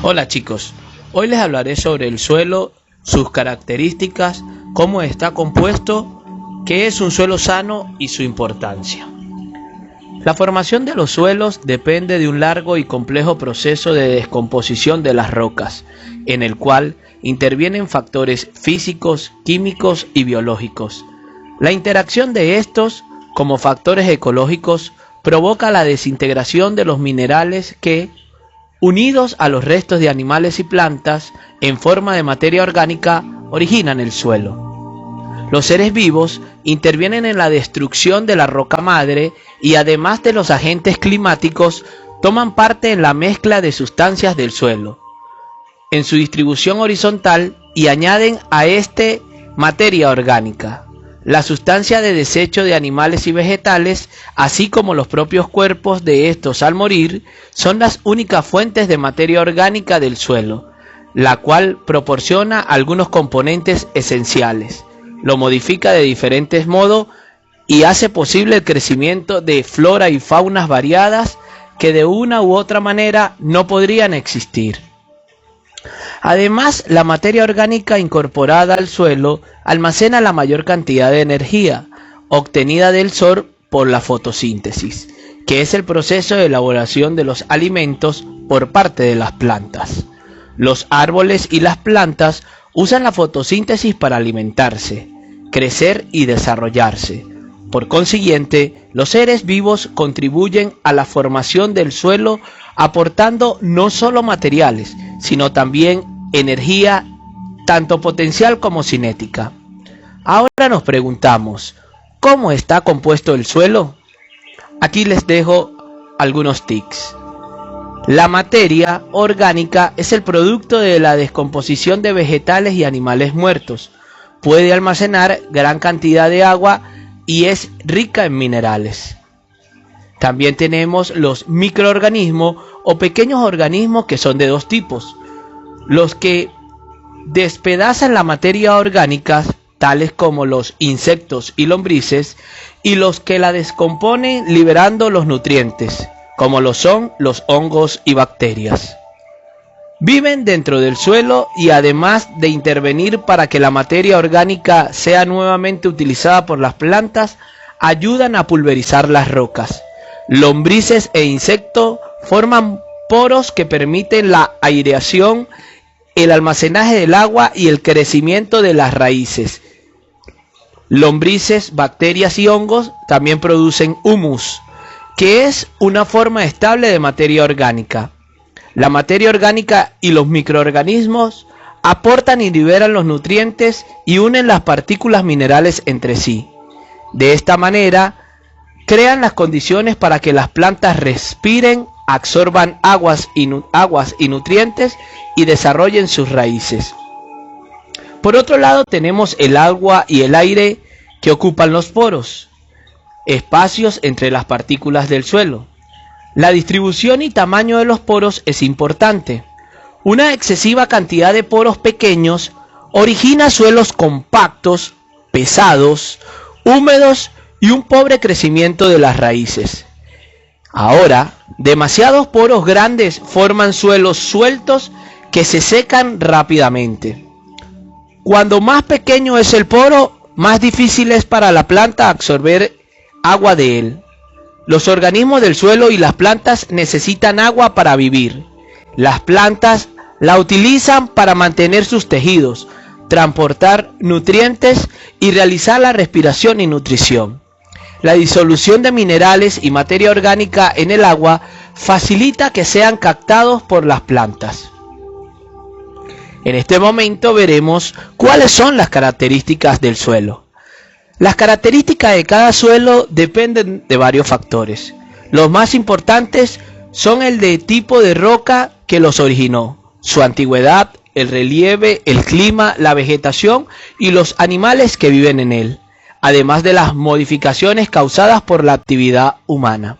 Hola chicos, hoy les hablaré sobre el suelo, sus características, cómo está compuesto, qué es un suelo sano y su importancia. La formación de los suelos depende de un largo y complejo proceso de descomposición de las rocas, en el cual intervienen factores físicos, químicos y biológicos. La interacción de estos, como factores ecológicos, provoca la desintegración de los minerales que, unidos a los restos de animales y plantas en forma de materia orgánica, originan el suelo. Los seres vivos intervienen en la destrucción de la roca madre y, además de los agentes climáticos, toman parte en la mezcla de sustancias del suelo, en su distribución horizontal, y añaden a este materia orgánica. La sustancia de desecho de animales y vegetales, así como los propios cuerpos de estos al morir, son las únicas fuentes de materia orgánica del suelo, la cual proporciona algunos componentes esenciales, lo modifica de diferentes modos y hace posible el crecimiento de flora y faunas variadas que de una u otra manera no podrían existir. Además, la materia orgánica incorporada al suelo almacena la mayor cantidad de energía obtenida del sol por la fotosíntesis, que es el proceso de elaboración de los alimentos por parte de las plantas. Los árboles y las plantas usan la fotosíntesis para alimentarse, crecer y desarrollarse. Por consiguiente, los seres vivos contribuyen a la formación del suelo aportando no solo materiales, sino también energía, tanto potencial como cinética. Ahora nos preguntamos, ¿cómo está compuesto el suelo? Aquí les dejo algunos tips. La materia orgánica es el producto de la descomposición de vegetales y animales muertos. Puede almacenar gran cantidad de agua y es rica en minerales. También tenemos los microorganismos o pequeños organismos, que son de dos tipos: los que despedazan la materia orgánica, tales como los insectos y lombrices, y los que la descomponen liberando los nutrientes, como lo son los hongos y bacterias. Viven dentro del suelo y, además de intervenir para que la materia orgánica sea nuevamente utilizada por las plantas, ayudan a pulverizar las rocas. Lombrices e insectos forman poros que permiten la aireación, el almacenaje del agua y el crecimiento de las raíces. Lombrices, bacterias y hongos también producen humus, que es una forma estable de materia orgánica. La materia orgánica y los microorganismos aportan y liberan los nutrientes y unen las partículas minerales entre sí. De esta manera, crean las condiciones para que las plantas respiren, absorban aguas y nutrientes y desarrollen sus raíces. Por otro lado, tenemos el agua y el aire, que ocupan los poros, espacios entre las partículas del suelo. La distribución y tamaño de los poros es importante. Una excesiva cantidad de poros pequeños origina suelos compactos, pesados, húmedos y un pobre crecimiento de las raíces. Ahora, demasiados poros grandes forman suelos sueltos que se secan rápidamente. Cuando más pequeño es el poro, más difícil es para la planta absorber agua de él. Los organismos del suelo y las plantas necesitan agua para vivir. Las plantas la utilizan para mantener sus tejidos, transportar nutrientes y realizar la respiración y nutrición. La disolución de minerales y materia orgánica en el agua facilita que sean captados por las plantas. En este momento veremos cuáles son las características del suelo. Las características de cada suelo dependen de varios factores. Los más importantes son el de tipo de roca que los originó, su antigüedad, el relieve, el clima, la vegetación y los animales que viven en él, además de las modificaciones causadas por la actividad humana.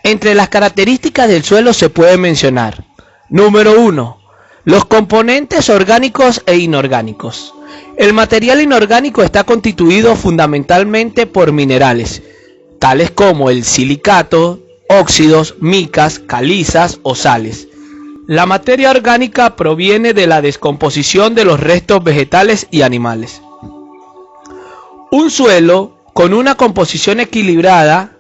Entre las características del suelo se puede mencionar: número 1. Los componentes orgánicos e inorgánicos. El material inorgánico está constituido fundamentalmente por minerales, tales como el silicato, óxidos, micas, calizas o sales. La materia orgánica proviene de la descomposición de los restos vegetales y animales. Un suelo con una composición equilibrada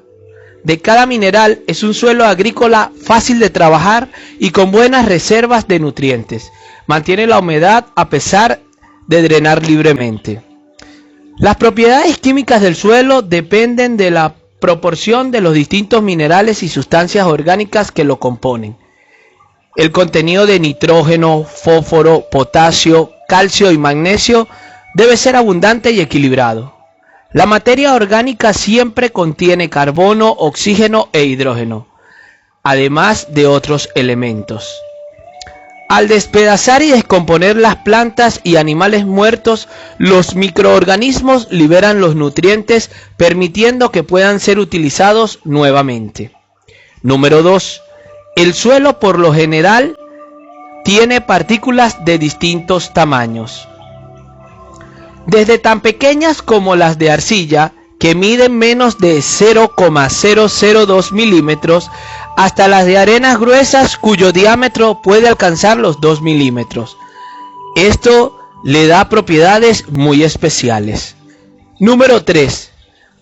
de cada mineral es un suelo agrícola fácil de trabajar y con buenas reservas de nutrientes. Mantiene la humedad a pesar de drenar libremente. Las propiedades químicas del suelo dependen de la proporción de los distintos minerales y sustancias orgánicas que lo componen. El contenido de nitrógeno, fósforo, potasio, calcio y magnesio debe ser abundante y equilibrado. La materia orgánica siempre contiene carbono, oxígeno e hidrógeno, además de otros elementos. Al despedazar y descomponer las plantas y animales muertos, los microorganismos liberan los nutrientes, permitiendo que puedan ser utilizados nuevamente. Número 2. El suelo por lo general tiene partículas de distintos tamaños. Desde tan pequeñas como las de arcilla, que miden menos de 0,002 milímetros, hasta las de arenas gruesas cuyo diámetro puede alcanzar los 2 milímetros. Esto le da propiedades muy especiales. Número 3.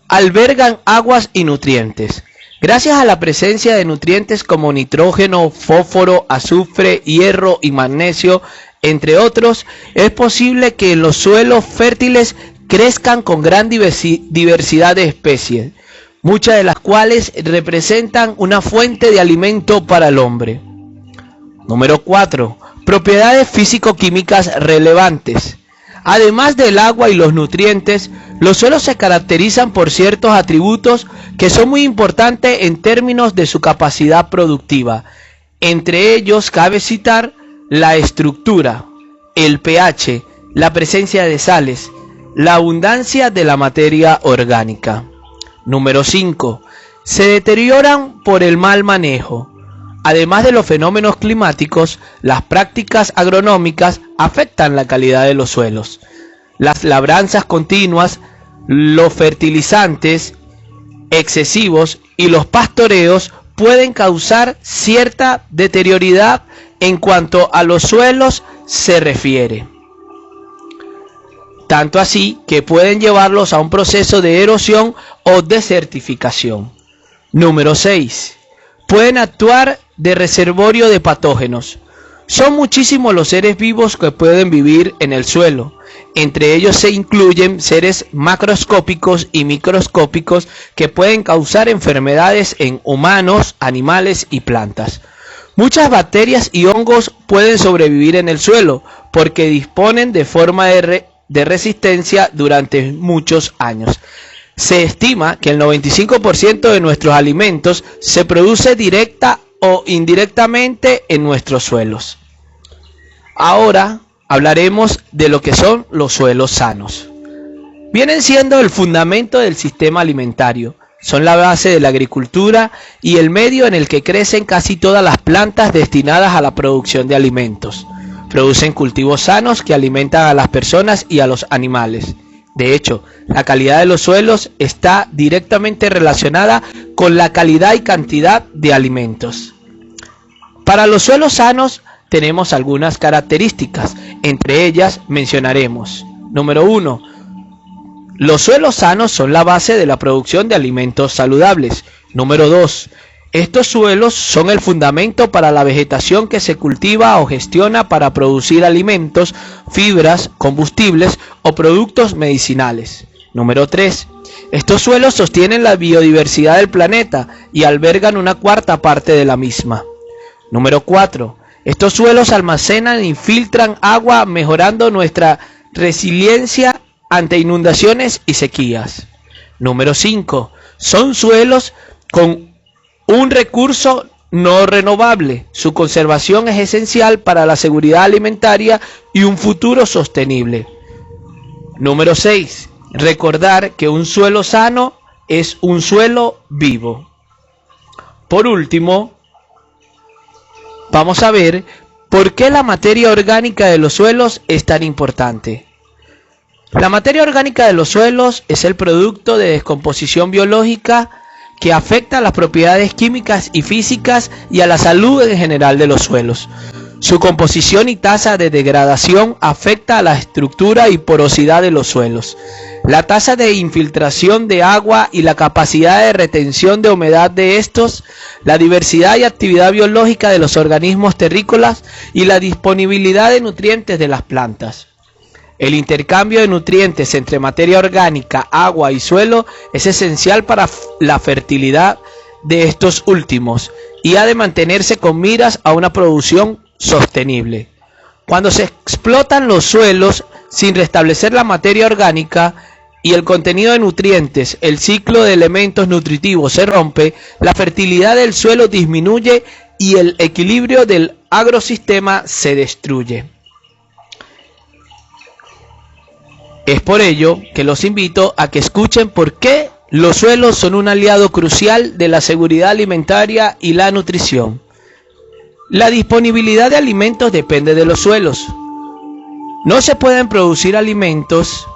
Albergan aguas y nutrientes. Gracias a la presencia de nutrientes como nitrógeno, fósforo, azufre, hierro y magnesio, entre otros, es posible que en los suelos fértiles crezcan con gran diversidad de especies, muchas de las cuales representan una fuente de alimento para el hombre. Número 4. Propiedades físico-químicas relevantes. Además del agua y los nutrientes, los suelos se caracterizan por ciertos atributos que son muy importantes en términos de su capacidad productiva. Entre ellos cabe citar la estructura, el pH, la presencia de sales, la abundancia de la materia orgánica. Número 5. Se deterioran por el mal manejo. Además de los fenómenos climáticos, las prácticas agronómicas afectan la calidad de los suelos. Las labranzas continuas, los fertilizantes excesivos y los pastoreos pueden causar cierta deterioridad en cuanto a los suelos se refiere. Tanto así que pueden llevarlos a un proceso de erosión o desertificación. Número 6. Pueden actuar de reservorio de patógenos. Son muchísimos los seres vivos que pueden vivir en el suelo. Entre ellos se incluyen seres macroscópicos y microscópicos que pueden causar enfermedades en humanos, animales y plantas. Muchas bacterias y hongos pueden sobrevivir en el suelo porque disponen de forma de resistencia durante muchos años. Se estima que el 95% de nuestros alimentos se produce directa o indirectamente en nuestros suelos. Ahora hablaremos de lo que son los suelos sanos. Vienen siendo el fundamento del sistema alimentario. Son la base de la agricultura y el medio en el que crecen casi todas las plantas destinadas a la producción de alimentos. Producen cultivos sanos que alimentan a las personas y a los animales. De hecho, la calidad de los suelos está directamente relacionada con la calidad y cantidad de alimentos. Para los suelos sanos tenemos algunas características. Entre ellas mencionaremos: número 1. Los suelos sanos son la base de la producción de alimentos saludables. Número 2. Estos suelos son el fundamento para la vegetación que se cultiva o gestiona para producir alimentos, fibras, combustibles o productos medicinales. Número 3. Estos suelos sostienen la biodiversidad del planeta y albergan una cuarta parte de la misma. Número 4. Estos suelos almacenan y filtran agua, mejorando nuestra resiliencia ante inundaciones y sequías. Número 5. Son suelos con un recurso no renovable. Su conservación es esencial para la seguridad alimentaria y un futuro sostenible. Número 6. Recordar que un suelo sano es un suelo vivo. Por último, vamos a ver por qué la materia orgánica de los suelos es tan importante. La materia orgánica de los suelos es el producto de descomposición biológica que afecta a las propiedades químicas y físicas y a la salud en general de los suelos. Su composición y tasa de degradación afecta a la estructura y porosidad de los suelos, la tasa de infiltración de agua y la capacidad de retención de humedad de estos, la diversidad y actividad biológica de los organismos terrícolas y la disponibilidad de nutrientes de las plantas. El intercambio de nutrientes entre materia orgánica, agua y suelo es esencial para la fertilidad de estos últimos y ha de mantenerse con miras a una producción sostenible. Cuando se explotan los suelos sin restablecer la materia orgánica y el contenido de nutrientes, el ciclo de elementos nutritivos se rompe, la fertilidad del suelo disminuye y el equilibrio del agrosistema se destruye. Es por ello que los invito a que escuchen por qué los suelos son un aliado crucial de la seguridad alimentaria y la nutrición. La disponibilidad de alimentos depende de los suelos. No se pueden producir alimentos